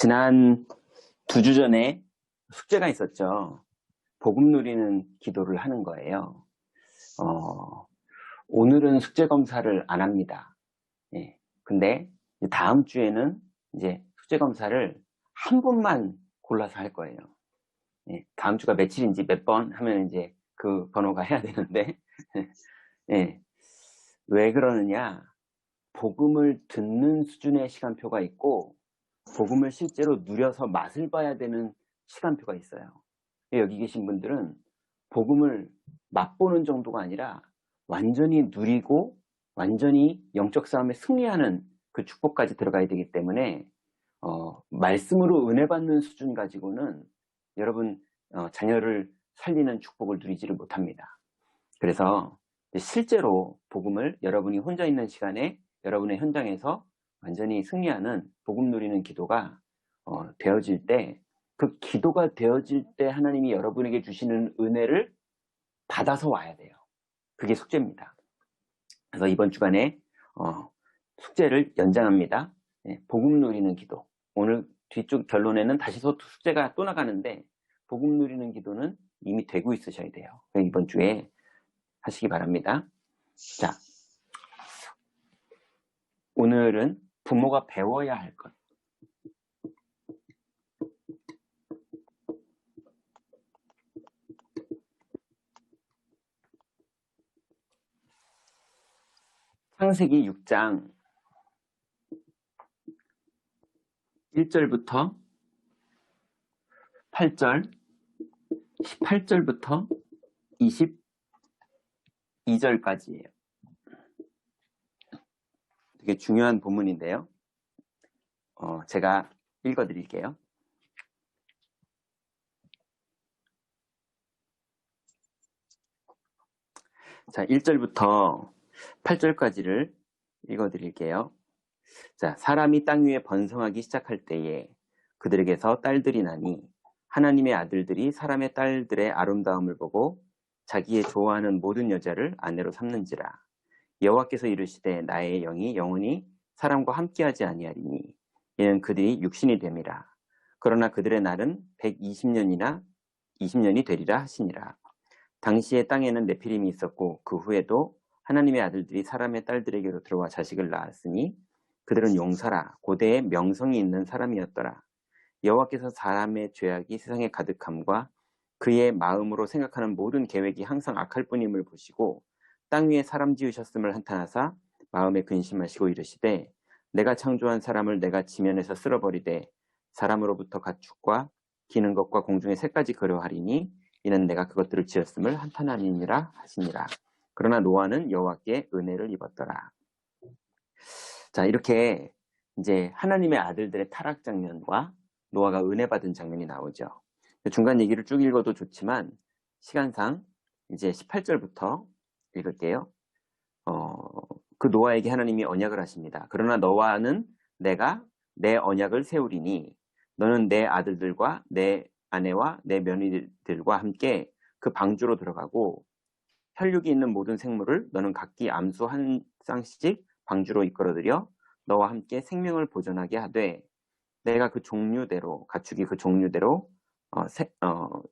지난 2주 전에 숙제가 있었죠. 복음 누리는 기도를 하는 거예요. 오늘은 숙제 검사를 안 합니다. 예. 근데 다음 주에는 이제 숙제 검사를 한 번만 골라서 할 거예요. 예. 다음 주가 며칠인지 몇 번 하면 이제 그 번호가 해야 되는데, 예. 왜 그러느냐? 복음을 듣는 수준의 시간표가 있고, 복음을 실제로 누려서 맛을 봐야 되는 시간표가 있어요. 여기 계신 분들은 복음을 맛보는 정도가 아니라 완전히 누리고 완전히 영적 싸움에 승리하는 그 축복까지 들어가야 되기 때문에 말씀으로 은혜 받는 수준 가지고는 여러분 자녀를 살리는 축복을 누리지를 못합니다. 그래서 실제로 복음을 여러분이 혼자 있는 시간에 여러분의 현장에서 완전히 승리하는 복음 누리는 기도가 되어질 때, 그 기도가 되어질 때 하나님이 여러분에게 주시는 은혜를 받아서 와야 돼요. 그게 숙제입니다. 그래서 이번 주간에 숙제를 연장합니다. 네, 복음 누리는 기도. 오늘 뒤쪽 결론에는 다시 숙제가 또 나가는데, 복음 누리는 기도는 이미 되고 있으셔야 돼요. 이번 주에 하시기 바랍니다. 자, 오늘은 부모가 배워야 할 것. 창세기 6장 1절부터 8절, 18절부터 22절까지예요. 되게 중요한 본문인데요. 제가 읽어드릴게요. 자, 1절부터 8절까지를 읽어드릴게요. 자, 사람이 땅 위에 번성하기 시작할 때에 그들에게서 딸들이 나니 하나님의 아들들이 사람의 딸들의 아름다움을 보고 자기의 좋아하는 모든 여자를 아내로 삼는지라. 여호와께서 이르시되 나의 영이 영원히 사람과 함께하지 아니하리니 이는 그들이 육신이 됨이라. 그러나 그들의 날은 20년이 되리라 하시니라. 당시에 땅에는 네피림이 있었고 그 후에도 하나님의 아들들이 사람의 딸들에게로 들어와 자식을 낳았으니 그들은 용사라 고대에 명성이 있는 사람이었더라. 여호와께서 사람의 죄악이 세상에 가득함과 그의 마음으로 생각하는 모든 계획이 항상 악할 뿐임을 보시고 땅 위에 사람 지으셨음을 한탄하사 마음에 근심하시고 이르시되 내가 창조한 사람을 내가 지면에서 쓸어버리되 사람으로부터 가축과 기는 것과 공중의 새까지 그려하리니 이는 내가 그것들을 지었음을 한탄하니라 하시니라. 그러나 노아는 여호와께 은혜를 입었더라. 자, 이렇게 이제 하나님의 아들들의 타락 장면과 노아가 은혜 받은 장면이 나오죠. 중간 얘기를 쭉 읽어도 좋지만 시간상 이제 18절부터 읽을게요. 그 노아에게 하나님이 언약을 하십니다. 그러나 너와는 내가 내 언약을 세우리니 너는 내 아들들과 내 아내와 내 며느리들과 함께 그 방주로 들어가고 혈육이 있는 모든 생물을 너는 각기 암수 한 쌍씩 방주로 이끌어들여 너와 함께 생명을 보존하게 하되 내가 그 종류대로 가축이 그 종류대로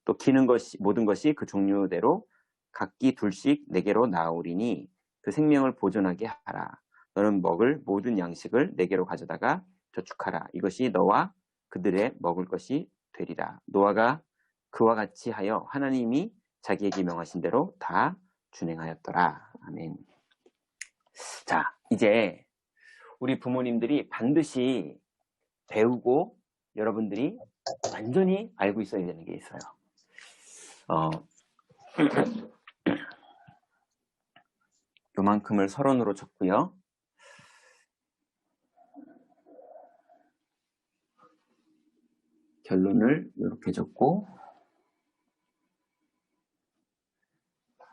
또 기는 것이 모든 것이 그 종류대로 각기 둘씩 내게로 나오리니 그 생명을 보존하게 하라. 너는 먹을 모든 양식을 내게로 가져다가 저축하라. 이것이 너와 그들의 먹을 것이 되리라. 노아가 그와 같이 하여 하나님이 자기에게 명하신 대로 다 준행하였더라. 아멘. 자, 이제 우리 부모님들이 반드시 배우고 여러분들이 완전히 알고 있어야 되는 게 있어요. 요만큼을 서론으로 쳤고요. 결론을 이렇게 적고,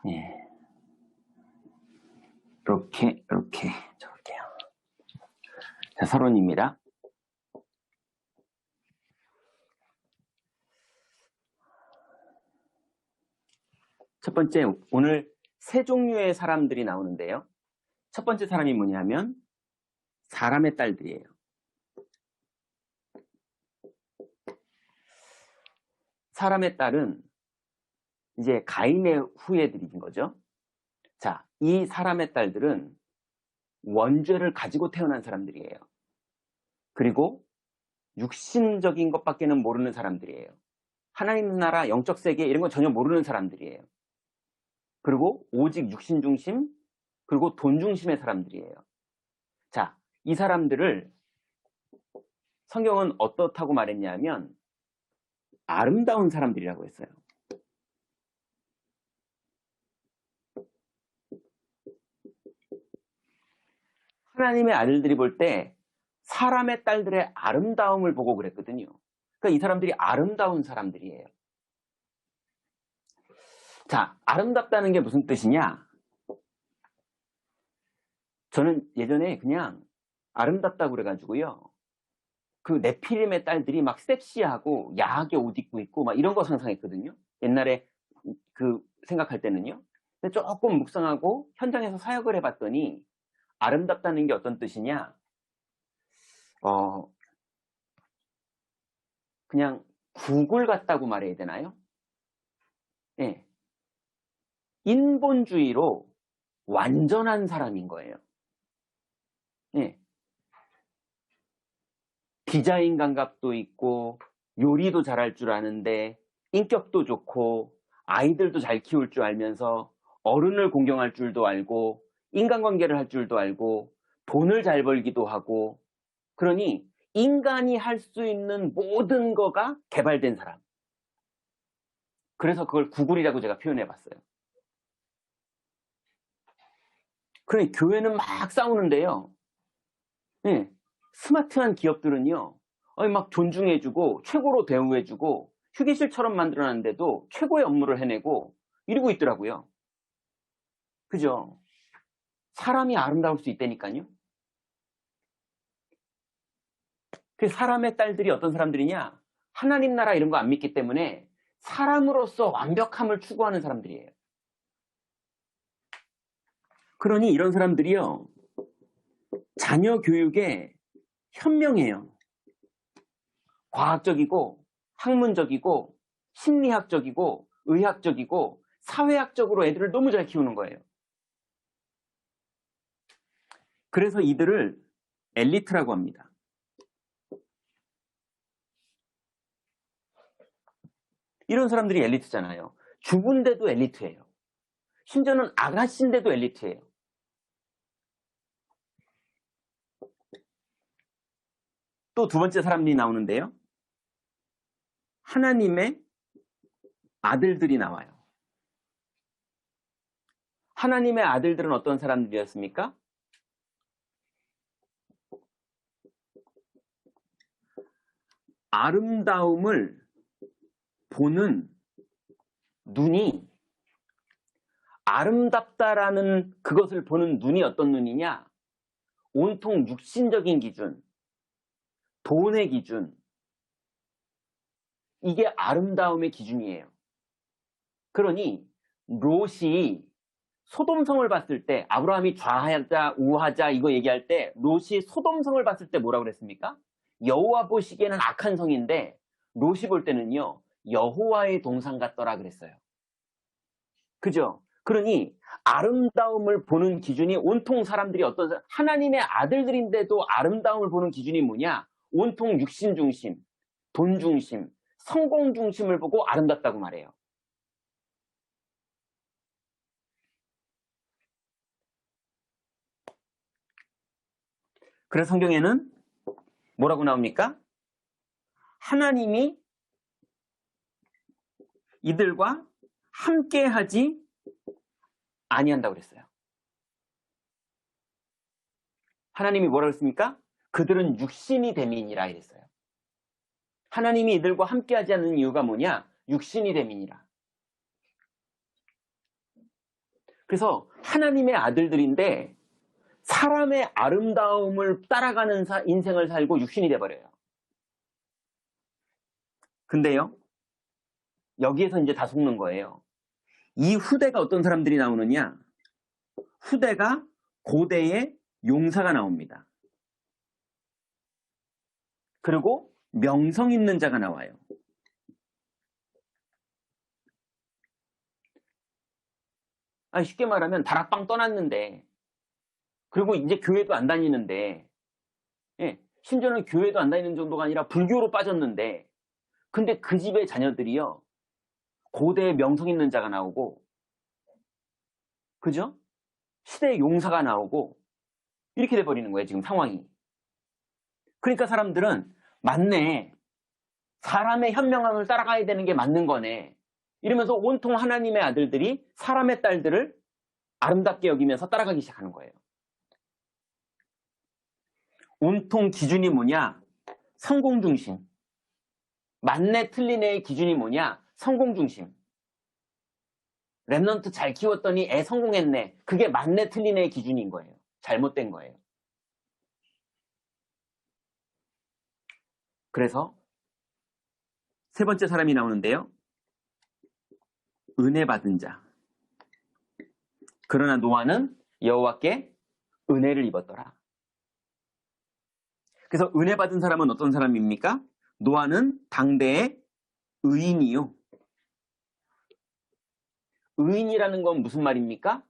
예. 이렇게 적을게요. 자, 서론입니다. 첫 번째, 오늘 세 종류의 사람들이 나오는데요. 첫 번째 사람이 뭐냐면 사람의 딸들이에요. 사람의 딸은 이제 가인의 후예들인 거죠. 자, 이 사람의 딸들은 원죄를 가지고 태어난 사람들이에요. 그리고 육신적인 것밖에는 모르는 사람들이에요. 하나님 나라, 영적 세계 이런 거 전혀 모르는 사람들이에요. 그리고 오직 육신 중심, 그리고 돈 중심의 사람들이에요. 자, 이 사람들을 성경은 어떻다고 말했냐면 아름다운 사람들이라고 했어요. 하나님의 아들들이 볼 때 사람의 딸들의 아름다움을 보고 그랬거든요. 그러니까 이 사람들이 아름다운 사람들이에요. 자, 아름답다는 게 무슨 뜻이냐? 저는 예전에 그냥 아름답다고 그래가지고요. 그 네피림의 딸들이 막 섹시하고 야하게 옷 입고 있고 막 이런 거 상상했거든요. 옛날에 그 생각할 때는요. 근데 조금 묵상하고 현장에서 사역을 해봤더니 아름답다는 게 어떤 뜻이냐? 그냥 국을 같다고 말해야 되나요? 예. 인본주의로 완전한 사람인 거예요. 예. 디자인 감각도 있고 요리도 잘할 줄 아는데 인격도 좋고 아이들도 잘 키울 줄 알면서 어른을 공경할 줄도 알고 인간관계를 할 줄도 알고 돈을 잘 벌기도 하고 그러니 인간이 할 수 있는 모든 거가 개발된 사람. 그래서 그걸 구글이라고 제가 표현해 봤어요. 그러니 교회는 막 싸우는데요. 네, 스마트한 기업들은요. 막 존중해주고 최고로 대우해주고 휴게실처럼 만들어놨는데도 최고의 업무를 해내고 이러고 있더라고요. 그죠? 사람이 아름다울 수 있다니까요. 그 사람의 딸들이 어떤 사람들이냐? 하나님 나라 이런 거 안 믿기 때문에 사람으로서 완벽함을 추구하는 사람들이에요. 그러니 이런 사람들이요. 자녀 교육에 현명해요. 과학적이고 학문적이고 심리학적이고 의학적이고 사회학적으로 애들을 너무 잘 키우는 거예요. 그래서 이들을 엘리트라고 합니다. 이런 사람들이 엘리트잖아요. 주부인데도 엘리트예요. 심지어는 아가씨인데도 엘리트예요. 또 두 번째 사람이 나오는데요. 하나님의 아들들이 나와요. 하나님의 아들들은 어떤 사람들이었습니까? 아름다움을 보는 눈이 아름답다라는 그것을 보는 눈이 어떤 눈이냐? 온통 육신적인 기준, 돈의 기준, 이게 아름다움의 기준이에요. 그러니 롯이 소돔성을 봤을 때 아브라함이 좌하자 우하자 이거 얘기할 때 롯이 소돔성을 봤을 때 뭐라고 그랬습니까? 여호와 보시기에는 악한 성인데 롯이 볼 때는요 여호와의 동상 같더라 그랬어요. 그죠? 그러니 아름다움을 보는 기준이 온통 사람들이 어떤 하나님의 아들들인데도 아름다움을 보는 기준이 뭐냐? 온통 육신 중심, 돈 중심, 성공 중심을 보고 아름답다고 말해요. 그래서 성경에는 뭐라고 나옵니까? 하나님이 이들과 함께하지 아니한다고 그랬어요. 하나님이 뭐라고 했습니까? 그들은 육신이 됨이니라 이랬어요. 하나님이 이들과 함께하지 않는 이유가 뭐냐? 육신이 됨이니라. 그래서 하나님의 아들들인데 사람의 아름다움을 따라가는 인생을 살고 육신이 돼버려요. 근데요, 여기에서 이제 다 속는 거예요. 이 후대가 어떤 사람들이 나오느냐? 후대가 고대의 용사가 나옵니다. 그리고 명성 있는 자가 나와요. 아니, 쉽게 말하면 다락방 떠났는데, 그리고 이제 교회도 안 다니는데, 예, 심지어는 교회도 안 다니는 정도가 아니라 불교로 빠졌는데, 근데 그 집의 자녀들이요, 고대의 명성 있는 자가 나오고, 그죠? 시대의 용사가 나오고, 이렇게 돼버리는 거예요, 지금 상황이. 그러니까 사람들은, 맞네. 사람의 현명함을 따라가야 되는 게 맞는 거네. 이러면서 온통 하나님의 아들들이 사람의 딸들을 아름답게 여기면서 따라가기 시작하는 거예요. 온통 기준이 뭐냐? 성공 중심. 맞네 틀리네의 기준이 뭐냐? 성공 중심. 랩넌트 잘 키웠더니 애 성공했네. 그게 맞네 틀리네의 기준인 거예요. 잘못된 거예요. 그래서 세 번째 사람이 나오는데요. 은혜 받은 자. 그러나 노아는 여호와께 은혜를 입었더라. 그래서 은혜 받은 사람은 어떤 사람입니까? 노아는 당대의 의인이요. 의인이라는 건 무슨 말입니까?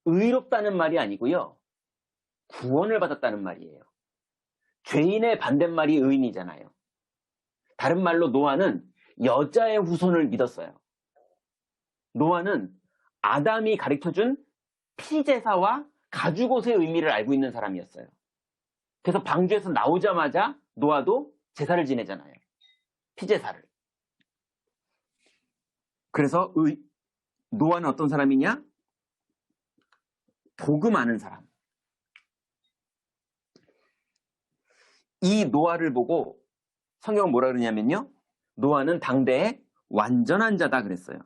의롭다는 말이 아니고요. 구원을 받았다는 말이에요. 죄인의 반대말이 의인이잖아요. 다른 말로 노아는 여자의 후손을 믿었어요. 노아는 아담이 가르쳐준 피제사와 가죽옷의 의미를 알고 있는 사람이었어요. 그래서 방주에서 나오자마자 노아도 제사를 지내잖아요. 피제사를. 그래서 노아는 어떤 사람이냐? 복음 아는 사람. 이 노아를 보고 성경은 뭐라 그러냐면요. 노아는 당대의 완전한 자다 그랬어요.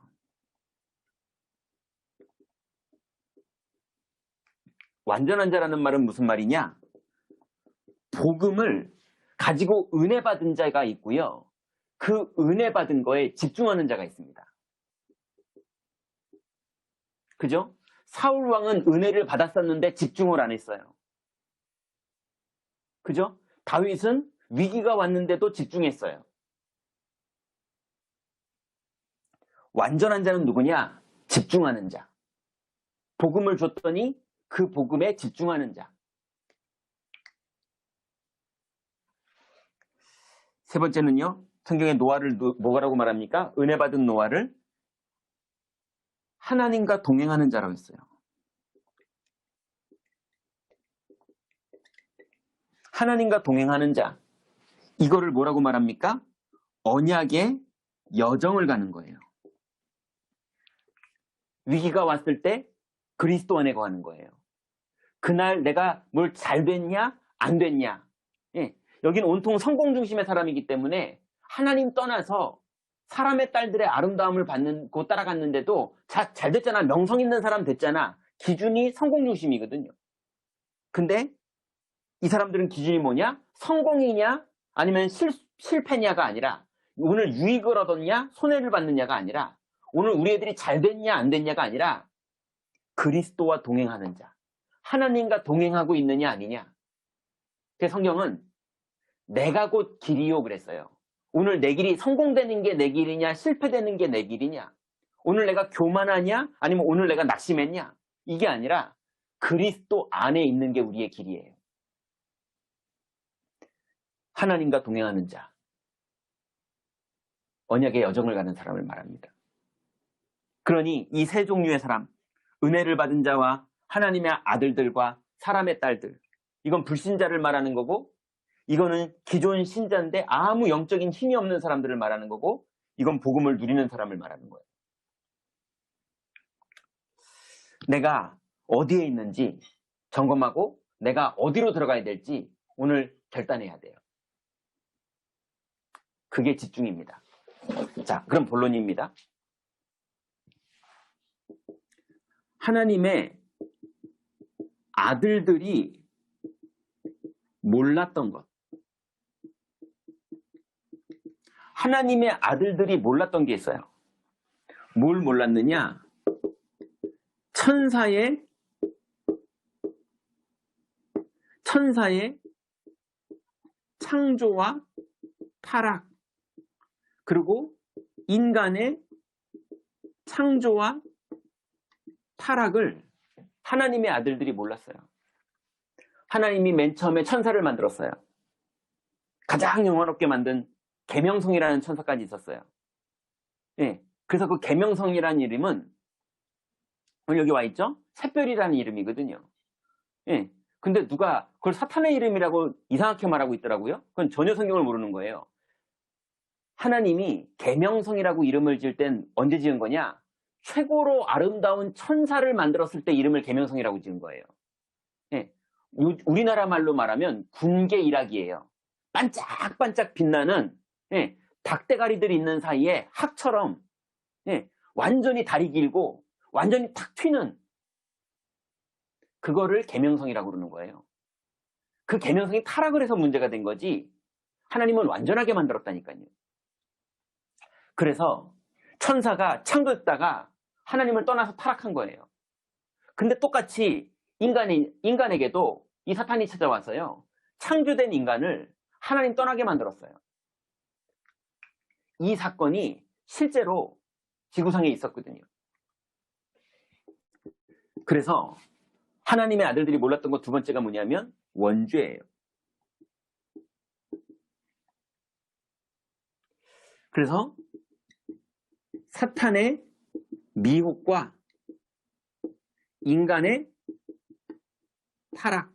완전한 자라는 말은 무슨 말이냐? 복음을 가지고 은혜 받은 자가 있고요. 그 은혜 받은 거에 집중하는 자가 있습니다. 그죠? 사울 왕은 은혜를 받았었는데 집중을 안 했어요. 그죠? 다윗은 위기가 왔는데도 집중했어요. 완전한 자는 누구냐? 집중하는 자. 복음을 줬더니 그 복음에 집중하는 자. 세 번째는요. 성경에 노아를 뭐라고 말합니까? 은혜 받은 노아를 하나님과 동행하는 자라고 했어요. 하나님과 동행하는 자. 이거를 뭐라고 말합니까? 언약의 여정을 가는 거예요. 위기가 왔을 때 그리스도 안에 거하는 거예요. 그날 내가 뭘 잘 됐냐? 안 됐냐? 예, 여기는 온통 성공 중심의 사람이기 때문에 하나님 떠나서 사람의 딸들의 아름다움을 받고 따라갔는데도 잘 됐잖아. 명성 있는 사람 됐잖아. 기준이 성공 중심이거든요. 근데 이 사람들은 기준이 뭐냐? 성공이냐? 아니면 실패냐가 아니라 오늘 유익을 얻었냐? 손해를 받느냐가 아니라 오늘 우리 애들이 잘 됐냐? 안 됐냐가 아니라 그리스도와 동행하는 자. 하나님과 동행하고 있느냐 아니냐. 그 성경은 내가 곧 길이요 그랬어요. 오늘 내 길이 성공되는 게 내 길이냐 실패되는 게 내 길이냐. 오늘 내가 교만하냐 아니면 오늘 내가 낙심했냐. 이게 아니라 그리스도 안에 있는 게 우리의 길이에요. 하나님과 동행하는 자. 언약의 여정을 가는 사람을 말합니다. 그러니 이 세 종류의 사람, 은혜를 받은 자와 하나님의 아들들과 사람의 딸들, 이건 불신자를 말하는 거고, 이거는 기존 신자인데 아무 영적인 힘이 없는 사람들을 말하는 거고, 이건 복음을 누리는 사람을 말하는 거예요. 내가 어디에 있는지 점검하고 내가 어디로 들어가야 될지 오늘 결단해야 돼요. 그게 집중입니다. 자, 그럼 본론입니다. 하나님의 아들들이 몰랐던 것. 하나님의 아들들이 몰랐던 게 있어요. 뭘 몰랐느냐? 천사의 창조와 타락, 그리고 인간의 창조와 타락을 하나님의 아들들이 몰랐어요. 하나님이 맨 처음에 천사를 만들었어요. 가장 영화롭게 만든 계명성이라는 천사까지 있었어요. 예, 그래서 그 계명성이라는 이름은 오늘 여기 와 있죠? 샛별이라는 이름이거든요. 예, 근데 누가 그걸 사탄의 이름이라고 이상하게 말하고 있더라고요. 그건 전혀 성경을 모르는 거예요. 하나님이 계명성이라고 이름을 지을 땐 언제 지은 거냐? 최고로 아름다운 천사를 만들었을 때 이름을 계명성이라고 지은 거예요. 예, 우리나라 말로 말하면 군계일학이에요. 반짝반짝 빛나는 예, 닭대가리들이 있는 사이에 학처럼 예, 완전히 다리 길고 완전히 탁 튀는 그거를 계명성이라고 그러는 거예요. 그 계명성이 타락을 해서 문제가 된 거지 하나님은 완전하게 만들었다니까요. 그래서 천사가 창조했다가 하나님을 떠나서 타락한 거예요. 근데 똑같이 인간에게도 이 사탄이 찾아와서요. 창조된 인간을 하나님 떠나게 만들었어요. 이 사건이 실제로 지구상에 있었거든요. 그래서 하나님의 아들들이 몰랐던 것 두 번째가 뭐냐면 원죄예요. 그래서 사탄의 미혹과 인간의 타락,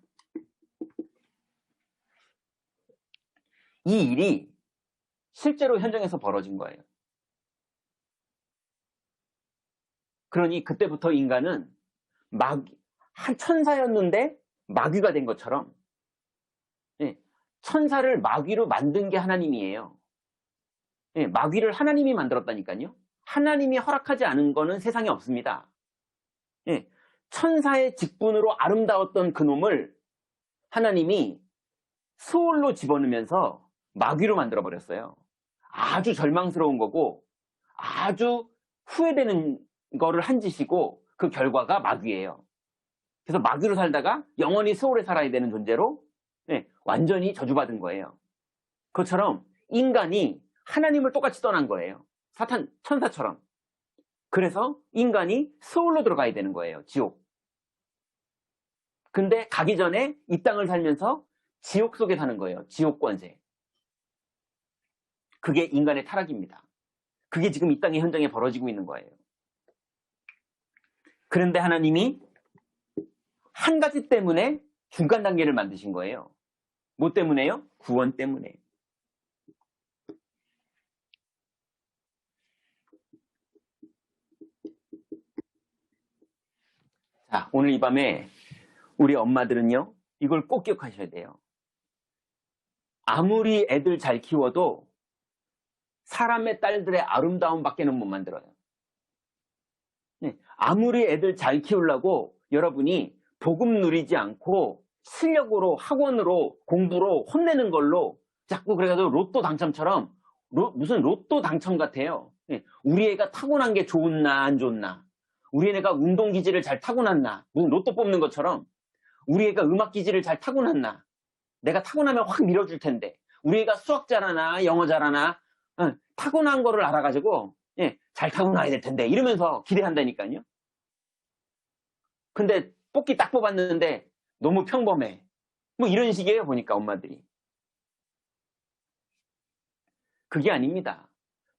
이 일이 실제로 현장에서 벌어진 거예요. 그러니 그때부터 인간은 한 천사였는데 마귀가 된 것처럼 예, 천사를 마귀로 만든 게 하나님이에요. 예, 마귀를 하나님이 만들었다니까요. 하나님이 허락하지 않은 거는 세상에 없습니다. 예, 천사의 직분으로 아름다웠던 그놈을 하나님이 수올로 집어넣으면서 마귀로 만들어버렸어요. 아주 절망스러운 거고 아주 후회되는 거를 한 짓이고 그 결과가 마귀예요. 그래서 마귀로 살다가 영원히 수올에 살아야 되는 존재로 네, 완전히 저주받은 거예요. 그것처럼 인간이 하나님을 똑같이 떠난 거예요. 사탄, 천사처럼. 그래서 인간이 수올로 들어가야 되는 거예요. 지옥. 근데 가기 전에 이 땅을 살면서 지옥 속에 사는 거예요. 지옥 권세. 그게 인간의 타락입니다. 그게 지금 이 땅의 현장에 벌어지고 있는 거예요. 그런데 하나님이 한 가지 때문에 중간 단계를 만드신 거예요. 뭐 때문에요? 구원 때문에. 자, 오늘 이 밤에 우리 엄마들은요, 이걸 꼭 기억하셔야 돼요. 아무리 애들 잘 키워도 사람의 딸들의 아름다움밖에는 못 만들어요. 네, 아무리 애들 잘 키우려고 여러분이 복음 누리지 않고 실력으로 학원으로 공부로 혼내는 걸로 자꾸 그래가지고 로또 당첨처럼 무슨 로또 당첨 같아요. 네, 우리 애가 타고난 게 좋나 안 좋나, 우리 애가 운동 기질을 잘 타고났나, 무슨 로또 뽑는 것처럼 우리 애가 음악 기질을 잘 타고났나, 내가 타고나면 확 밀어줄 텐데 우리 애가 수학 잘하나 영어 잘하나 타고난 거를 알아가지고 예, 잘 타고나야 될 텐데 이러면서 기대한다니까요. 근데 뽑기 딱 뽑았는데 너무 평범해. 뭐 이런 식이에요. 보니까 엄마들이. 그게 아닙니다.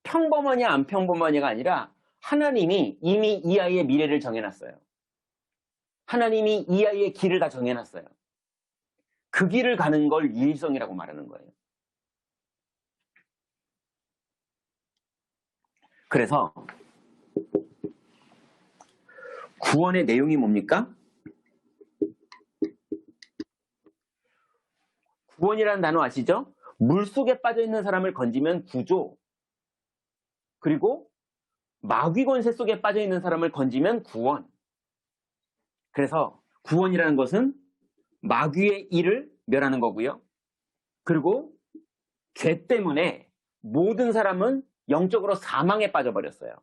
평범하냐 안 평범하냐가 아니라 하나님이 이미 이 아이의 미래를 정해놨어요. 하나님이 이 아이의 길을 다 정해놨어요. 그 길을 가는 걸 유일성이라고 말하는 거예요. 그래서 구원의 내용이 뭡니까? 구원이라는 단어 아시죠? 물속에 빠져있는 사람을 건지면 구조, 그리고 마귀 권세 속에 빠져있는 사람을 건지면 구원. 그래서 구원이라는 것은 마귀의 일을 멸하는 거고요. 그리고 죄 때문에 모든 사람은 영적으로 사망에 빠져버렸어요.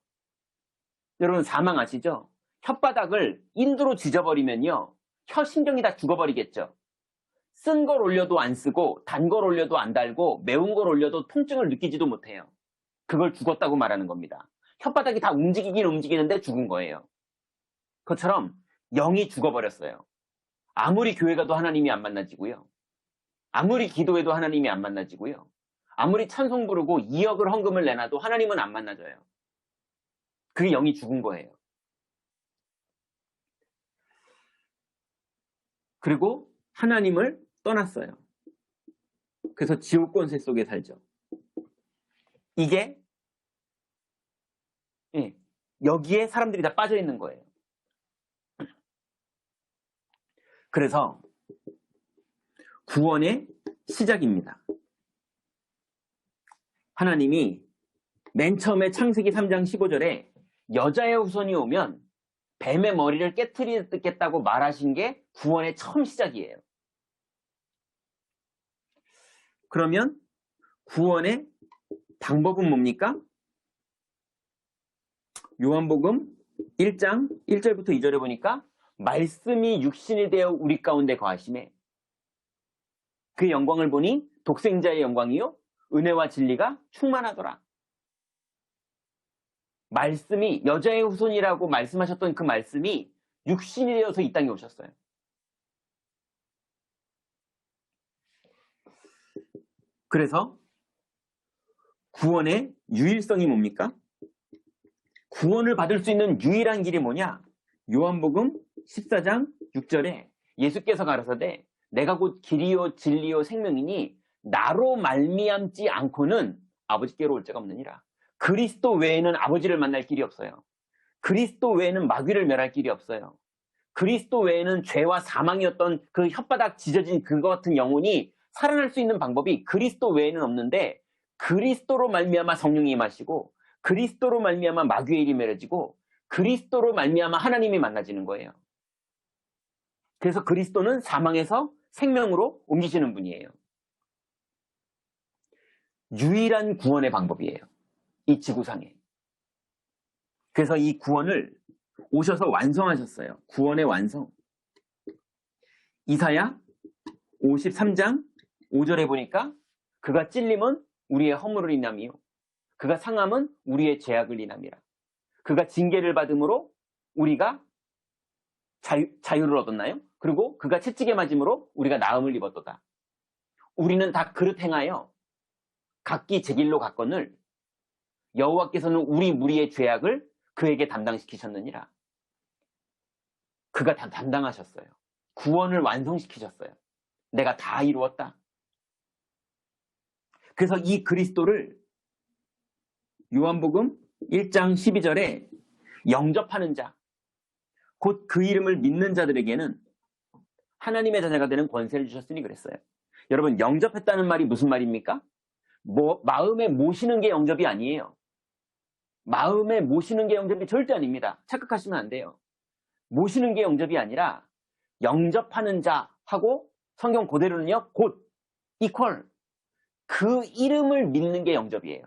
여러분 사망 아시죠? 혓바닥을 인두로 지져버리면요, 혀 신경이 다 죽어버리겠죠. 쓴 걸 올려도 안 쓰고 단 걸 올려도 안 달고 매운 걸 올려도 통증을 느끼지도 못해요. 그걸 죽었다고 말하는 겁니다. 혓바닥이 다 움직이긴 움직이는데 죽은 거예요. 그것처럼 영이 죽어버렸어요. 아무리 교회 가도 하나님이 안 만나지고요. 아무리 기도해도 하나님이 안 만나지고요. 아무리 찬송 부르고 2억을 헌금을 내놔도 하나님은 안 만나져요. 그게 영이 죽은 거예요. 그리고 하나님을 떠났어요. 그래서 지옥 권세 속에 살죠. 이게 여기에 사람들이 다 빠져 있는 거예요. 그래서 구원의 시작입니다. 하나님이 맨 처음에 창세기 3장 15절에 여자의 후손이 오면 뱀의 머리를 깨트리겠다고 말하신 게 구원의 처음 시작이에요. 그러면 구원의 방법은 뭡니까? 요한복음 1장 1절부터 2절에 보니까 말씀이 육신이 되어 우리 가운데 거하심에 그 영광을 보니 독생자의 영광이요 은혜와 진리가 충만하더라. 말씀이 여자의 후손이라고 말씀하셨던 그 말씀이 육신이 되어서 이 땅에 오셨어요. 그래서 구원의 유일성이 뭡니까? 구원을 받을 수 있는 유일한 길이 뭐냐? 요한복음 14장 6절에 예수께서 가라사대 내가 곧 길이요 진리요 생명이니 나로 말미암지 않고는 아버지께로 올 자가 없느니라. 그리스도 외에는 아버지를 만날 길이 없어요. 그리스도 외에는 마귀를 멸할 길이 없어요. 그리스도 외에는 죄와 사망이었던 그 혓바닥 지져진 그거 같은 영혼이 살아날 수 있는 방법이 그리스도 외에는 없는데 그리스도로 말미암아 성령이 임하시고 그리스도로 말미암아 마귀의 일이 멸해지고 그리스도로 말미암아 하나님이 만나지는 거예요. 그래서 그리스도는 사망에서 생명으로 옮기시는 분이에요. 유일한 구원의 방법이에요. 이 지구상에. 그래서 이 구원을 오셔서 완성하셨어요. 구원의 완성. 이사야 53장 5절에 보니까 그가 찔림은 우리의 허물을 인함이요 그가 상함은 우리의 죄악을 인함이라. 그가 징계를 받음으로 우리가 자유를 얻었나요? 그리고 그가 채찍에 맞음으로 우리가 나음을 입었도다. 우리는 다 그릇 행하여 각기 제 길로 갔거늘 여호와께서는 우리 무리의 죄악을 그에게 담당시키셨느니라. 그가 다 담당하셨어요. 구원을 완성시키셨어요. 내가 다 이루었다. 그래서 이 그리스도를 요한복음 1장 12절에 영접하는 자, 곧 그 이름을 믿는 자들에게는 하나님의 자녀가 되는 권세를 주셨으니 그랬어요. 여러분, 영접했다는 말이 무슨 말입니까? 마음에 모시는 게 영접이 아니에요. 마음에 모시는 게 영접이 절대 아닙니다. 착각하시면 안 돼요. 모시는 게 영접이 아니라 영접하는 자 하고 성경 그대로는요, 곧, 이퀄. 그 이름을 믿는 게 영접이에요.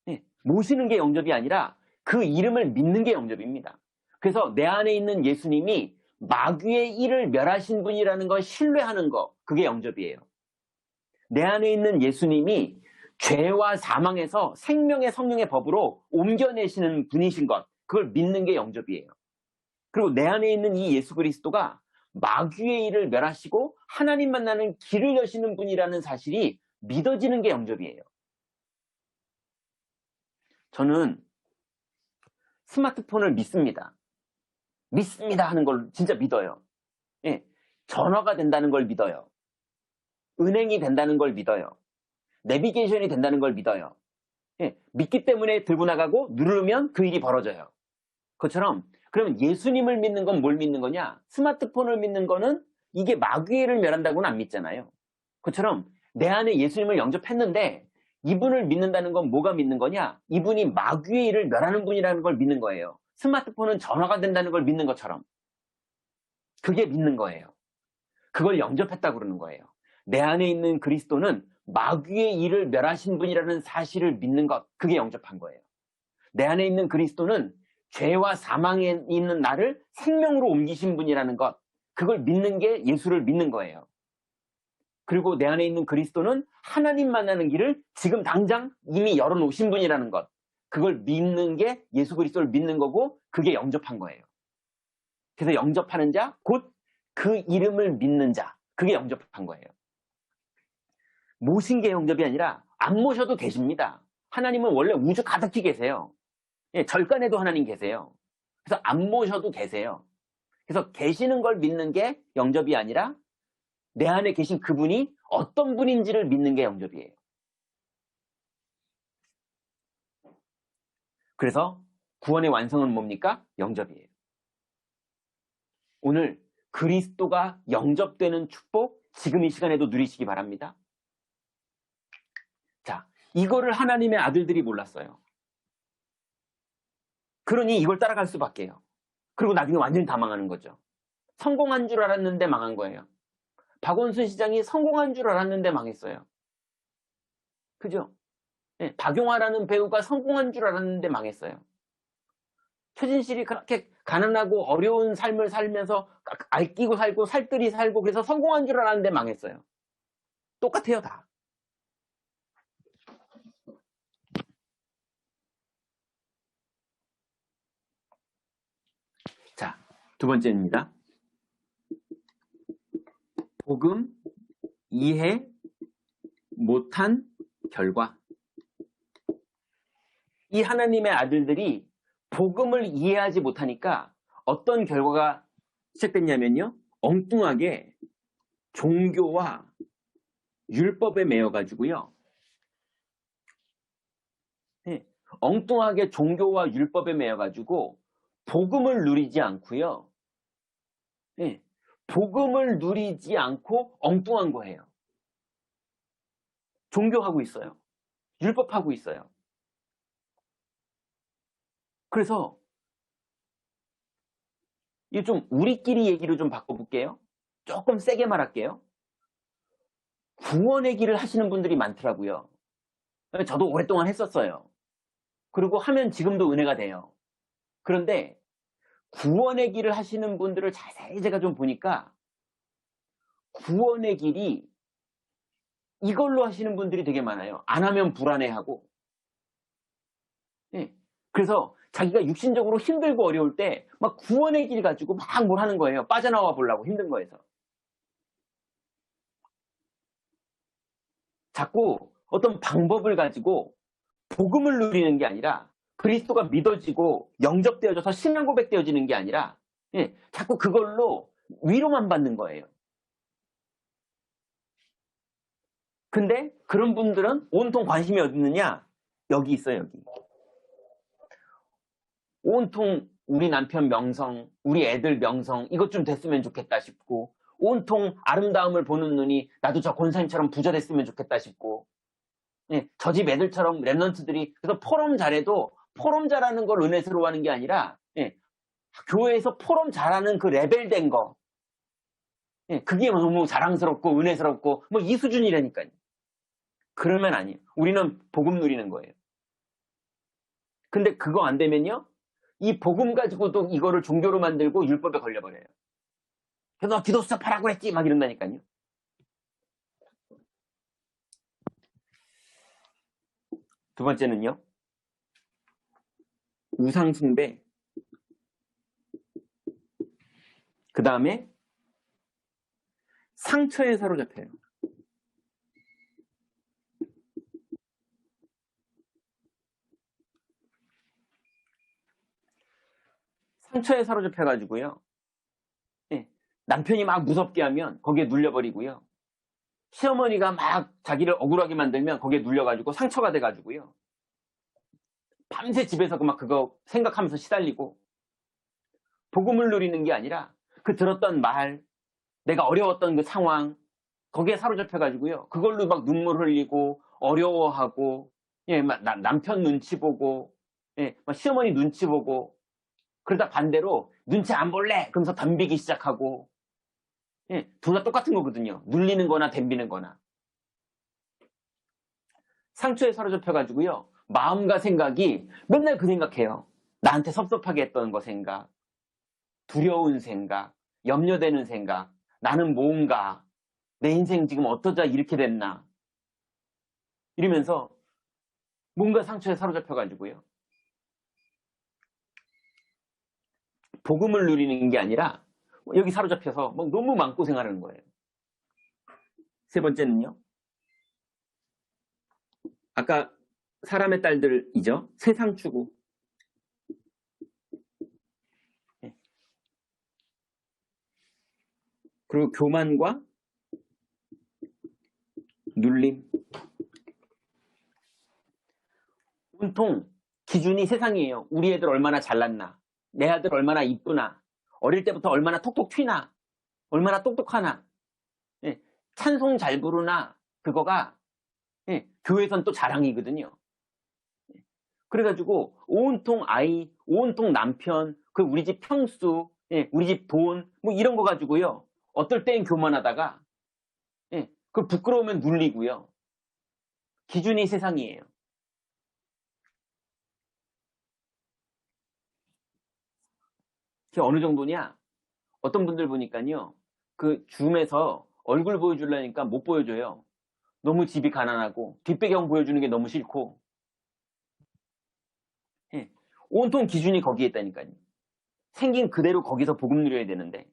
네, 모시는 게 영접이 아니라 그 이름을 믿는 게 영접입니다. 그래서 내 안에 있는 예수님이 마귀의 일을 멸하신 분이라는 걸 신뢰하는 거, 그게 영접이에요. 내 안에 있는 예수님이 죄와 사망에서 생명의 성령의 법으로 옮겨내시는 분이신 것, 그걸 믿는 게 영접이에요. 그리고 내 안에 있는 이 예수 그리스도가 마귀의 일을 멸하시고 하나님 만나는 길을 여시는 분이라는 사실이 믿어지는 게 영접이에요. 저는 스마트폰을 믿습니다. 믿습니다 하는 걸 진짜 믿어요. 예, 전화가 된다는 걸 믿어요. 은행이 된다는 걸 믿어요. 내비게이션이 된다는 걸 믿어요. 예, 믿기 때문에 들고 나가고 누르면 그 일이 벌어져요. 그것처럼 그러면 예수님을 믿는 건 뭘 믿는 거냐? 스마트폰을 믿는 거는 이게 마귀의 일을 멸한다고는 안 믿잖아요. 그것처럼 내 안에 예수님을 영접했는데 이분을 믿는다는 건 뭐가 믿는 거냐? 이분이 마귀의 일을 멸하는 분이라는 걸 믿는 거예요. 스마트폰은 전화가 된다는 걸 믿는 것처럼. 그게 믿는 거예요. 그걸 영접했다고 그러는 거예요. 내 안에 있는 그리스도는 마귀의 일을 멸하신 분이라는 사실을 믿는 것, 그게 영접한 거예요. 내 안에 있는 그리스도는 죄와 사망에 있는 나를 생명으로 옮기신 분이라는 것, 그걸 믿는 게 예수를 믿는 거예요. 그리고 내 안에 있는 그리스도는 하나님 만나는 길을 지금 당장 이미 열어놓으신 분이라는 것, 그걸 믿는 게 예수 그리스도를 믿는 거고 그게 영접한 거예요. 그래서 영접하는 자, 곧 그 이름을 믿는 자. 그게 영접한 거예요. 모신 게 영접이 아니라 안 모셔도 되십니다. 하나님은 원래 우주 가득히 계세요. 예, 절간에도 하나님 계세요. 그래서 안 모셔도 되세요. 그래서 계시는 걸 믿는 게 영접이 아니라 내 안에 계신 그분이 어떤 분인지를 믿는 게 영접이에요. 그래서 구원의 완성은 뭡니까? 영접이에요. 오늘 그리스도가 영접되는 축복 지금 이 시간에도 누리시기 바랍니다. 자, 이거를 하나님의 아들들이 몰랐어요. 그러니 이걸 따라갈 수밖에요. 그리고 나중에 완전히 다 망하는 거죠. 성공한 줄 알았는데 망한 거예요. 박원순 시장이 성공한 줄 알았는데 망했어요. 그죠? 네, 박용화라는 배우가 성공한 줄 알았는데 망했어요. 최진실이 그렇게 가난하고 어려운 삶을 살면서 알끼고 살고 살뜰히 살고 그래서 성공한 줄 알았는데 망했어요. 똑같아요, 다. 자, 두 번째입니다. 복음 이해 못한 결과. 이 하나님의 아들들이 복음을 이해하지 못하니까 어떤 결과가 시작됐냐면요. 엉뚱하게 종교와 율법에 매여가지고요. 네, 엉뚱하게 종교와 율법에 매여가지고 복음을 누리지 않고요. 네, 복음을 누리지 않고 엉뚱한 거예요. 종교하고 있어요. 율법하고 있어요. 그래서 이게 좀 우리끼리 얘기를 좀 바꿔볼게요. 조금 세게 말할게요. 구원의 길을 하시는 분들이 많더라고요. 저도 오랫동안 했었어요. 그리고 하면 지금도 은혜가 돼요. 그런데 구원의 길을 하시는 분들을 자세히 제가 좀 보니까 구원의 길이 이걸로 하시는 분들이 되게 많아요. 안 하면 불안해하고. 네. 그래서 자기가 육신적으로 힘들고 어려울 때 막 구원의 길 가지고 막 뭘 하는 거예요. 빠져나와 보려고 힘든 거에서. 자꾸 어떤 방법을 가지고 복음을 누리는 게 아니라 그리스도가 믿어지고 영접되어져서 신앙 고백되어지는 게 아니라 예, 자꾸 그걸로 위로만 받는 거예요. 근데 그런 분들은 온통 관심이 어디 있느냐? 여기 있어요, 여기. 온통 우리 남편 명성, 우리 애들 명성 이것 좀 됐으면 좋겠다 싶고 온통 아름다움을 보는 눈이 나도 저 권사님처럼 부자 됐으면 좋겠다 싶고 예, 저 집 애들처럼 랩런트들이 그래서 포럼 잘해도 포럼 잘하는 걸 은혜스러워하는 게 아니라 예, 교회에서 포럼 잘하는 그 레벨된 거 예, 그게 너무 자랑스럽고 은혜스럽고 뭐 이 수준이라니까요. 그러면 아니에요. 우리는 복음 누리는 거예요. 근데 그거 안 되면요. 이 복음 가지고도 이거를 종교로 만들고 율법에 걸려버려요. 그래서 너 기도 수첩하라고 그랬지 막 이런다니까요. 두 번째는요. 우상숭배. 그 다음에 상처에 사로잡혀요. 상처에 사로잡혀가지고요. 예, 남편이 막 무섭게 하면 거기에 눌려버리고요. 시어머니가 막 자기를 억울하게 만들면 거기에 눌려가지고 상처가 돼가지고요. 밤새 집에서 막 그거 생각하면서 시달리고 복음을 누리는 게 아니라 그 들었던 말, 내가 어려웠던 그 상황 거기에 사로잡혀가지고요. 그걸로 막 눈물 흘리고 어려워하고 예, 막 남편 눈치 보고 예, 막 시어머니 눈치 보고 그러다 반대로 눈치 안 볼래 그러면서 덤비기 시작하고 예, 둘 다 똑같은 거거든요. 눌리는 거나 덤비는 거나. 상처에 사로잡혀가지고요. 마음과 생각이 맨날 그 생각해요. 나한테 섭섭하게 했던 거 생각, 두려운 생각, 염려되는 생각, 나는 뭔가, 내 인생 지금 어쩌다 이렇게 됐나. 이러면서 뭔가 상처에 사로잡혀가지고요. 복음을 누리는 게 아니라 여기 사로잡혀서 막 너무 마음고생하는 거예요. 세 번째는요. 아까 사람의 딸들이죠. 세상 추구. 그리고 교만과 눌림. 온통 기준이 세상이에요. 우리 애들 얼마나 잘났나. 내 아들 얼마나 이쁘나. 어릴 때부터 얼마나 톡톡 튀나. 얼마나 똑똑하나. 예, 찬송 잘 부르나. 그거가 교회에선 또 자랑이거든요. 그래가지고 온통 아이, 온통 남편, 그 우리 집 평수, 우리 집 돈, 뭐 이런 거 가지고요. 어떨 땐 교만하다가 그 부끄러우면 눌리고요. 기준이 세상이에요. 그게 어느 정도냐? 어떤 분들 보니까요. 그 줌에서 얼굴 보여주려니까 못 보여줘요. 너무 집이 가난하고 뒷배경 보여주는 게 너무 싫고 온통 기준이 거기에 있다니까요. 생긴 그대로 거기서 복음 누려야 되는데.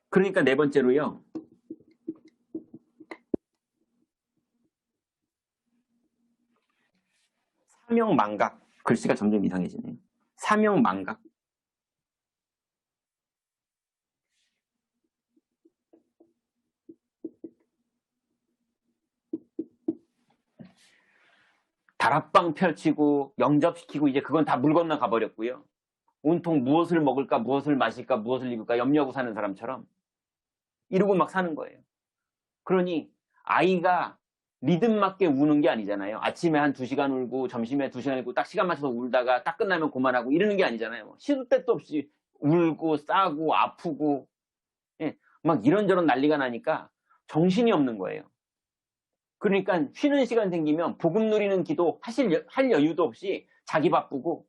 그러니까 네 번째로요. 사명망각. 글씨가 점점 이상해지네요. 사명망각. 다락방 펼치고 영접시키고 이제 그건 다 물 건너 가버렸고요. 온통 무엇을 먹을까, 무엇을 마실까, 무엇을 입을까 염려하고 사는 사람처럼 이러고 막 사는 거예요. 그러니 아이가 리듬 맞게 우는 게 아니잖아요. 아침에 한 2시간 울고 점심에 2시간 울고 딱 시간 맞춰서 울다가 딱 끝나면 그만하고 이러는 게 아니잖아요. 시도 때도 없이 울고 싸고 아프고 막 이런저런 난리가 나니까 정신이 없는 거예요. 그러니까 쉬는 시간 생기면 복음 누리는 기도 할 여유도 없이 자기 바쁘고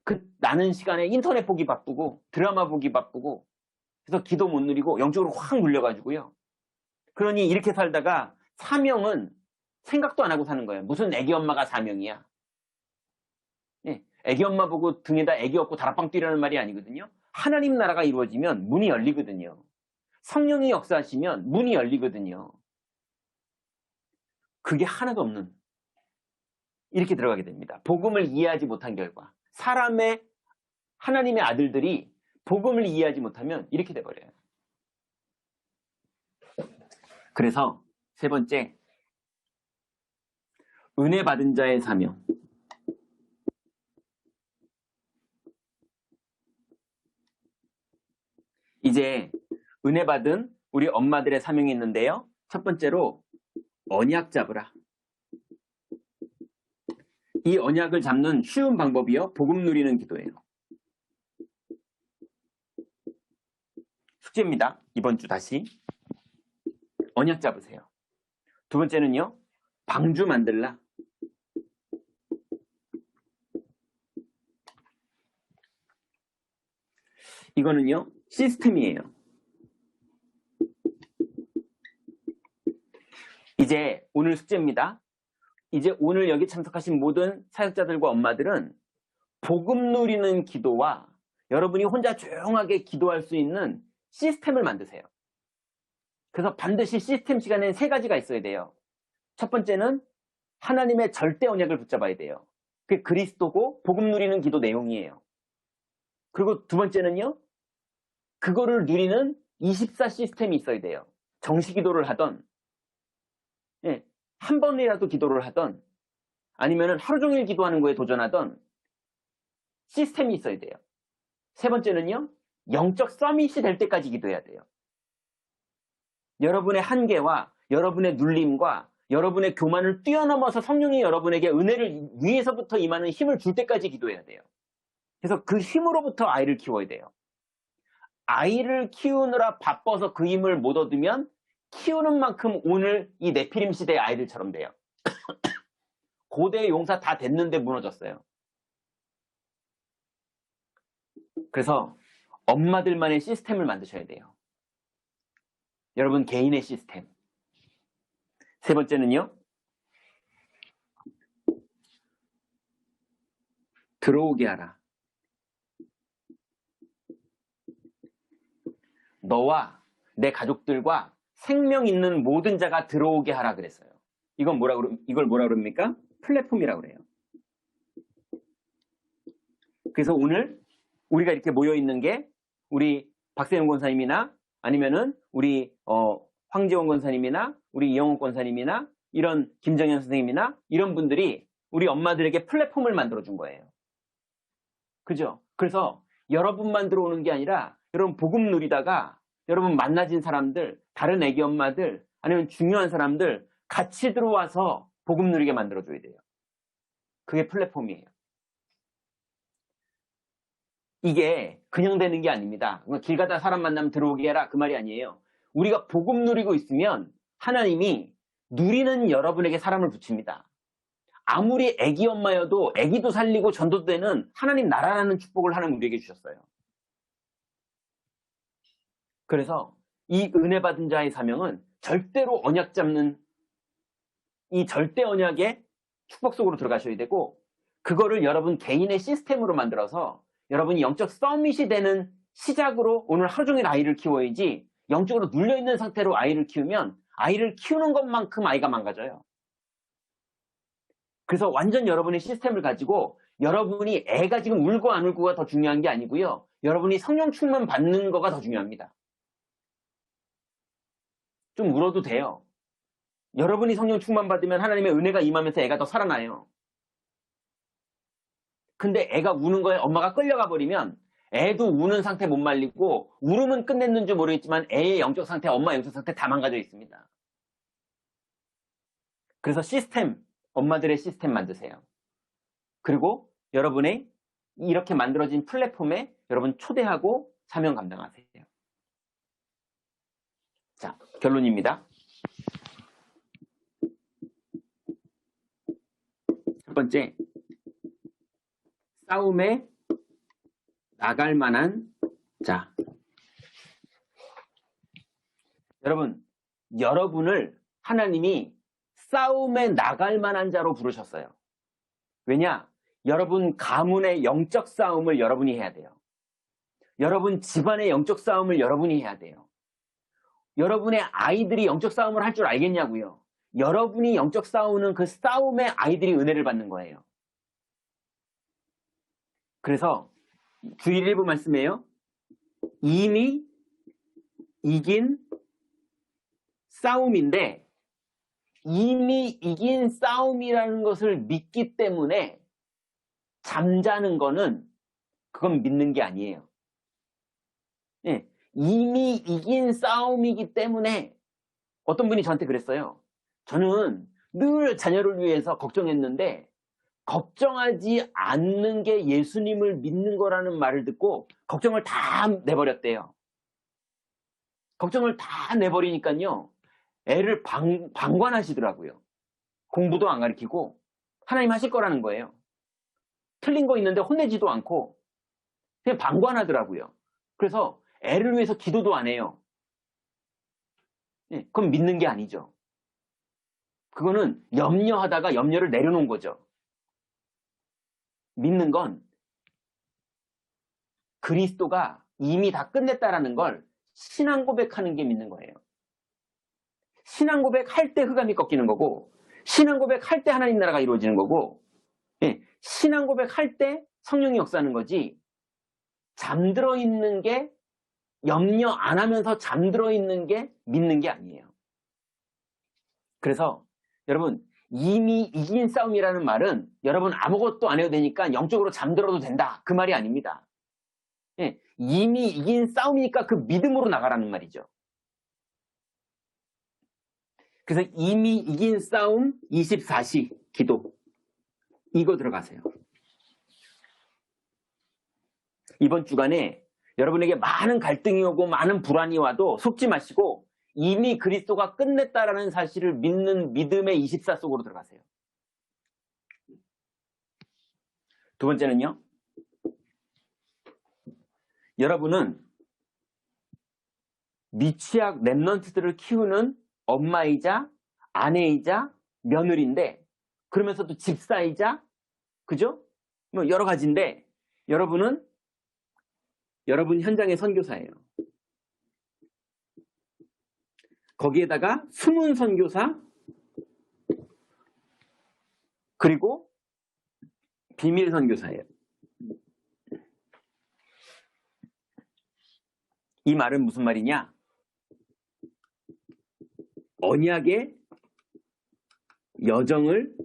그 나는 시간에 인터넷 보기 바쁘고 드라마 보기 바쁘고 그래서 기도 못 누리고 영적으로 확 물려가지고요. 그러니 이렇게 살다가 사명은 생각도 안 하고 사는 거예요. 무슨 애기 엄마가 사명이야. 애기 엄마 보고 등에다 애기 업고 다락방 뛰라는 말이 아니거든요. 하나님 나라가 이루어지면 문이 열리거든요. 성령이 역사하시면 문이 열리거든요. 그게 하나도 없는 이렇게 들어가게 됩니다. 복음을 이해하지 못한 결과 하나님의 아들들이 복음을 이해하지 못하면 이렇게 돼버려요. 그래서 세 번째, 은혜 받은 자의 사명. 이제 은혜 받은 우리 엄마들의 사명이 있는데요. 첫 번째로 언약 잡으라. 이 언약을 잡는 쉬운 방법이요. 복음 누리는 기도예요. 숙제입니다. 이번 주 다시 언약 잡으세요. 두 번째는요. 방주 만들라. 이거는요. 시스템이에요. 이제 오늘 숙제입니다. 이제 오늘 여기 참석하신 모든 사역자들과 엄마들은 복음 누리는 기도와 여러분이 혼자 조용하게 기도할 수 있는 시스템을 만드세요. 그래서 반드시 시스템 시간에는 3가지가 있어야 돼요. 첫 번째는 하나님의 절대 언약을 붙잡아야 돼요. 그게 그리스도고 복음 누리는 기도 내용이에요. 그리고 두 번째는요. 그거를 누리는 24 시스템이 있어야 돼요. 정시 기도를 하던 한 번이라도 기도를 하던 아니면 하루 종일 기도하는 거에 도전하던 시스템이 있어야 돼요. 세 번째는요. 영적 서밋이 될 때까지 기도해야 돼요. 여러분의 한계와 여러분의 눌림과 여러분의 교만을 뛰어넘어서 성령이 여러분에게 은혜를 위에서부터 임하는 힘을 줄 때까지 기도해야 돼요. 그래서 그 힘으로부터 아이를 키워야 돼요. 아이를 키우느라 바빠서 그 힘을 못 얻으면 키우는 만큼 오늘 이 네피림 시대의 아이들처럼 돼요. 고대의 용사 다 됐는데 무너졌어요. 그래서 엄마들만의 시스템을 만드셔야 돼요. 여러분 개인의 시스템. 세 번째는요. 들어오게 하라. 너와 내 가족들과 생명 있는 모든 자가 들어오게 하라 그랬어요. 이걸 뭐라 그럽니까? 플랫폼이라고 그래요. 그래서 오늘 우리가 이렇게 모여 있는 게 우리 박세영 권사님이나 아니면은 우리 황지원 권사님이나 우리 이영훈 권사님이나 이런 김정현 선생님이나 이런 분들이 우리 엄마들에게 플랫폼을 만들어 준 거예요. 그죠? 그래서 여러분만 들어오는 게 아니라 여러분 복음 누리다가 여러분 만나진 사람들, 다른 애기 엄마들, 아니면 중요한 사람들 같이 들어와서 복음 누리게 만들어줘야 돼요. 그게 플랫폼이에요. 이게 그냥 되는 게 아닙니다. 길 가다 사람 만나면 들어오게 해라 그 말이 아니에요. 우리가 복음 누리고 있으면 하나님이 누리는 여러분에게 사람을 붙입니다. 아무리 애기 엄마여도 애기도 살리고 전도되는 하나님 나라라는 축복을 하나님 우리에게 주셨어요. 그래서 이 은혜 받은 자의 사명은 절대로 언약 잡는 이 절대 언약의 축복 속으로 들어가셔야 되고, 그거를 여러분 개인의 시스템으로 만들어서 여러분이 영적 서밋이 되는 시작으로 오늘 하루 종일 아이를 키워야지, 영적으로 눌려있는 상태로 아이를 키우면 아이를 키우는 것만큼 아이가 망가져요. 그래서 완전 여러분의 시스템을 가지고 여러분이 애가 지금 울고 안 울고가 더 중요한 게 아니고요. 여러분이 성령 충만 받는 거가 더 중요합니다. 좀 울어도 돼요. 여러분이 성령 충만 받으면 하나님의 은혜가 임하면서 애가 더 살아나요. 근데 애가 우는 거에 엄마가 끌려가 버리면 애도 우는 상태 못 말리고 울음은 끝냈는지 모르겠지만 애의 영적 상태, 엄마 영적 상태 다 망가져 있습니다. 그래서 시스템, 엄마들의 시스템 만드세요. 그리고 여러분의 이렇게 만들어진 플랫폼에 여러분 초대하고 사명 감당하세요. 자, 결론입니다. 첫 번째, 싸움에 나갈 만한 자. 여러분을 하나님이 싸움에 나갈 만한 자로 부르셨어요. 왜냐? 여러분 가문의 영적 싸움을 여러분이 해야 돼요. 여러분 집안의 영적 싸움을 여러분이 해야 돼요. 여러분의 아이들이 영적 싸움을 할 줄 알겠냐고요. 여러분이 영적 싸우는 그 싸움에 아이들이 은혜를 받는 거예요. 그래서 주일 일부 말씀이에요. 이미 이긴 싸움인데, 이미 이긴 싸움이라는 것을 믿기 때문에 잠자는 거는 그건 믿는 게 아니에요. 네, 이미 이긴 싸움이기 때문에 어떤 분이 저한테 그랬어요. 저는 늘 자녀를 위해서 걱정했는데 걱정하지 않는 게 예수님을 믿는 거라는 말을 듣고 걱정을 다 내버렸대요. 걱정을 다 내버리니까요, 애를 방관하시더라고요. 공부도 안 가르치고 하나님 하실 거라는 거예요. 틀린 거 있는데 혼내지도 않고 그냥 방관하더라고요. 그래서 애를 위해서 기도도 안 해요. 그건 믿는 게 아니죠. 그거는 염려하다가 염려를 내려놓은 거죠. 믿는 건 그리스도가 이미 다 끝냈다라는 걸 신앙 고백하는 게 믿는 거예요. 신앙 고백할 때 흑암이 꺾이는 거고, 신앙 고백할 때 하나님 나라가 이루어지는 거고, 신앙 고백할 때 성령이 역사하는 거지, 잠들어 있는 게, 염려 안 하면서 잠들어 있는 게 믿는 게 아니에요. 그래서 여러분, 이미 이긴 싸움이라는 말은 여러분 아무것도 안 해도 되니까 영적으로 잠들어도 된다, 그 말이 아닙니다. 이미 이긴 싸움이니까 그 믿음으로 나가라는 말이죠. 그래서 이미 이긴 싸움 24시 기도, 이거 들어가세요. 이번 주간에 여러분에게 많은 갈등이 오고 많은 불안이 와도 속지 마시고 이미 그리스도가 끝냈다라는 사실을 믿는 믿음의 24 속으로 들어가세요. 두 번째는요, 여러분은 미취학 랩런트들을 키우는 엄마이자 아내이자 며느리인데, 그러면서도 집사이자, 그죠? 뭐 여러 가지인데 여러분 현장의 선교사예요. 거기에다가 숨은 선교사 그리고 비밀 선교사예요. 이 말은 무슨 말이냐? 언약의 여정을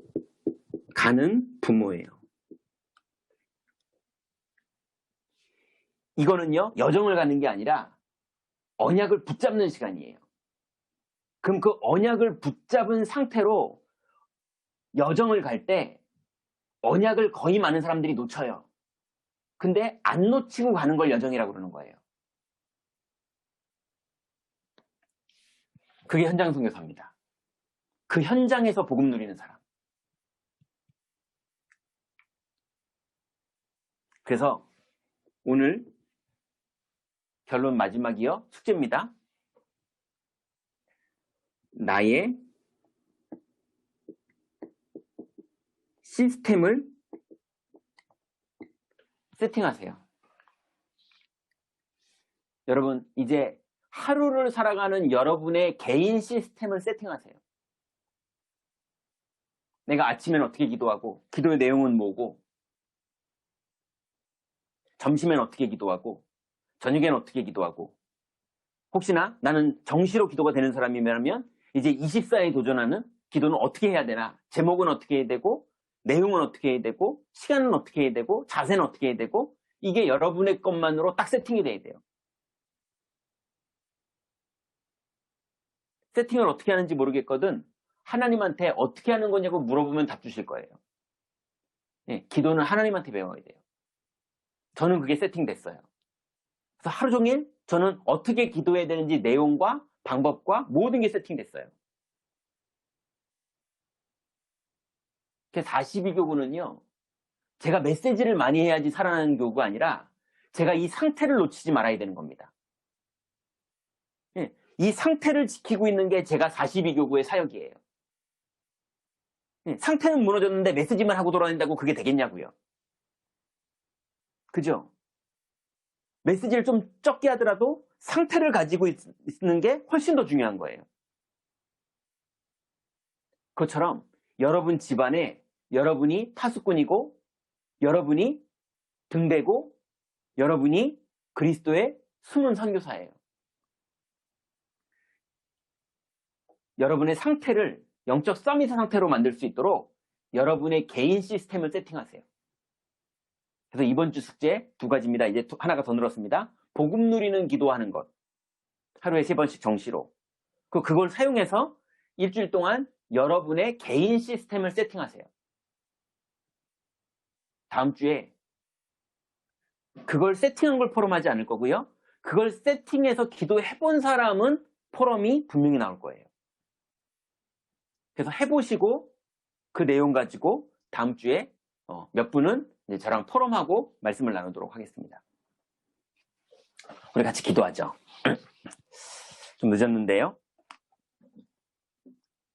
가는 부모예요. 이거는요, 여정을 가는 게 아니라 언약을 붙잡는 시간이에요. 그럼 그 언약을 붙잡은 상태로 여정을 갈 때 언약을 거의 많은 사람들이 놓쳐요. 근데 안 놓치고 가는 걸 여정이라고 그러는 거예요. 그게 현장 선교사입니다. 그 현장에서 복음 누리는 사람. 그래서 오늘 결론 마지막이요. 숙제입니다. 나의 시스템을 세팅하세요. 여러분, 이제 하루를 살아가는 여러분의 개인 시스템을 세팅하세요. 내가 아침엔 어떻게 기도하고, 기도의 내용은 뭐고, 점심엔 어떻게 기도하고, 저녁엔 어떻게 기도하고, 혹시나 나는 정시로 기도가 되는 사람이면 이제 24에 도전하는 기도는 어떻게 해야 되나, 제목은 어떻게 해야 되고, 내용은 어떻게 해야 되고, 시간은 어떻게 해야 되고, 자세는 어떻게 해야 되고, 이게 여러분의 것만으로 딱 세팅이 돼야 돼요. 세팅을 어떻게 하는지 모르겠거든 하나님한테 어떻게 하는 거냐고 물어보면 답 주실 거예요. 예, 기도는 하나님한테 배워야 돼요. 저는 그게 세팅됐어요. 그래서 하루 종일 저는 어떻게 기도해야 되는지 내용과 방법과 모든 게 세팅됐어요. 42교구는요. 제가 메시지를 많이 해야지 살아나는 교구가 아니라 제가 이 상태를 놓치지 말아야 되는 겁니다. 예, 이 상태를 지키고 있는 게 제가 42교구의 사역이에요. 예, 상태는 무너졌는데 메시지만 하고 돌아다닌다고 그게 되겠냐고요. 그죠? 메시지를 좀 적게 하더라도 상태를 가지고 있는 게 훨씬 더 중요한 거예요. 그것처럼 여러분 집안에 여러분이 파수꾼이고 여러분이 등대고 여러분이 그리스도의 숨은 선교사예요. 여러분의 상태를 영적 서밋 상태로 만들 수 있도록 여러분의 개인 시스템을 세팅하세요. 그래서 이번 주 숙제 2가지입니다. 이제 하나가 더 늘었습니다. 복음 누리는 기도하는 것. 하루에 3번씩 정시로. 그걸 사용해서 일주일 동안 여러분의 개인 시스템을 세팅하세요. 다음 주에 그걸 세팅한 걸 포럼하지 않을 거고요. 그걸 세팅해서 기도해본 사람은 포럼이 분명히 나올 거예요. 그래서 해보시고 그 내용 가지고 다음 주에 몇 분은 이제 저랑 포럼하고 말씀을 나누도록 하겠습니다. 우리 같이 기도하죠. 좀 늦었는데요.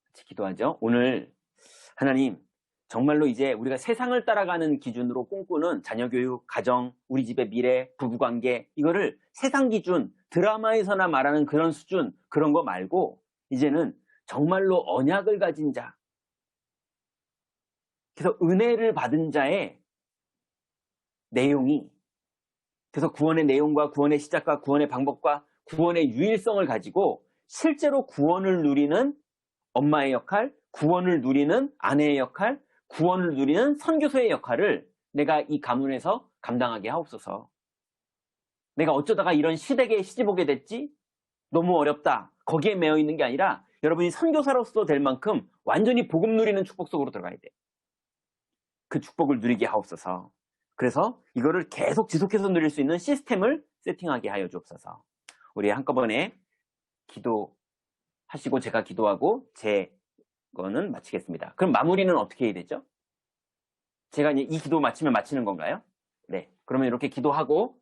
같이 기도하죠. 오늘 하나님 정말로 이제 우리가 세상을 따라가는 기준으로 꿈꾸는 자녀교육, 가정, 우리 집의 미래, 부부관계 이거를 세상 기준, 드라마에서나 말하는 그런 수준 그런 거 말고 이제는 정말로 언약을 가진 자 그래서 은혜를 받은 자의 내용이 그래서 구원의 내용과 구원의 시작과 구원의 방법과 구원의 유일성을 가지고 실제로 구원을 누리는 엄마의 역할, 구원을 누리는 아내의 역할, 구원을 누리는 선교사의 역할을 내가 이 가문에서 감당하게 하옵소서. 내가 어쩌다가 이런 시댁에 시집오게 됐지? 너무 어렵다. 거기에 매여 있는 게 아니라 여러분이 선교사로서 될 만큼 완전히 복음 누리는 축복 속으로 들어가야 돼. 그 축복을 누리게 하옵소서. 그래서 이거를 계속 지속해서 누릴 수 있는 시스템을 세팅하게 하여 주옵소서. 우리 한꺼번에 기도하시고 제가 기도하고 제 거는 마치겠습니다. 그럼 마무리는 어떻게 해야 되죠? 제가 이제 이 기도 마치면 마치는 건가요? 네. 그러면 이렇게 기도하고